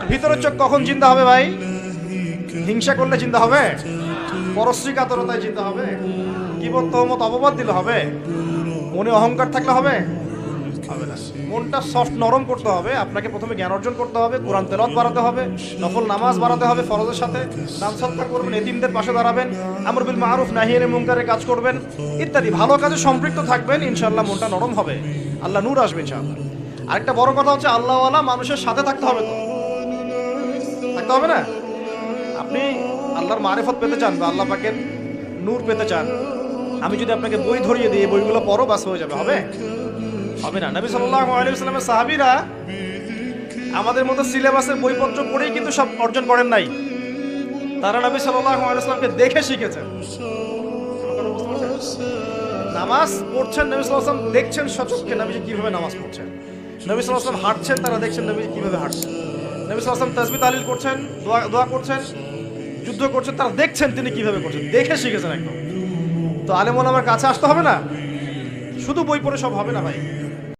ভিতরের চোখ কখন চিন্তা হবে ভাই? হিংসা করলে চিন্তা হবে? পরশ্রী কাতরতায় চিন্তা হবে? কিবত তহমত অপবাদ দিলে হবে? মনে অহংকার থাকলে হবে? হবে না। মনটা সফট নরম করতে হবে। আপনাকে প্রথমে জ্ঞান অর্জন করতে হবে, কোরআন তেলাওয়াত বাড়াতে হবে, নফল নামাজ বাড়াতে হবে ফরজের সাথে, দান সদকা করবেন, এতিমদের পাশে দাঁড়াবেন, আমর বিল মারুফ নাহি আনিল মুনকারের কাজ করবেন ইত্যাদি ভালো কাজে সম্পৃক্ত থাকবেন। ইনশাআল্লাহ মনটা নরম হবে, আল্লাহ নূর আসবে ইনশাআল্লাহ। আরেকটা বড় কথা হচ্ছে আল্লাহওয়ালা মানুষের সাথে থাকতে হবে। তো থাকতে হবে না? আপনি আল্লাহর মারিফত পেতে চান বা আল্লাহ পাকের নূর পেতে চান, আমি যদি আপনাকে বই ধরিয়ে দিই বইগুলো পড়ো বাস হয়ে যাবে? হবে? হবে না। নবী সাল্লাল্লাহু আলাইহি ওয়াসাল্লামের সাহাবীরা আমাদের মতো সিলেবাসের বইপত্র পড়েই কিন্তু সব অর্জন করেন নাই। তারা নবী সাল্লাল্লাহু আলাইহি ওয়াসাল্লামকে দেখে শিখেছেন। নামাজ পড়ছেন, নবী সাল্লাল্লাহু আলাইহি ওয়াসাল্লাম দেখছেন সচক্ষে নবীজি কিভাবে নামাজ পড়ছেন। নবী সাল্লাল্লাহু আলাইহি ওয়াসাল্লাম হাঁটছেন, তারা দেখছেন নবীজি কিভাবে হাঁটছেন। নবী সাল্লাল্লাহু আলাইহি ওয়াসাল্লাম তাসবিহ তাহলিল করছেন, দোয়া করছেন, যুদ্ধ করছেন, তারা দেখছেন তিনি কিভাবে করছেন, দেখে শিখেছেন একদম। তো আলেম ওলামার কাছে আসতে হবে না, শুধু বই পড়ে সব হবে না ভাই।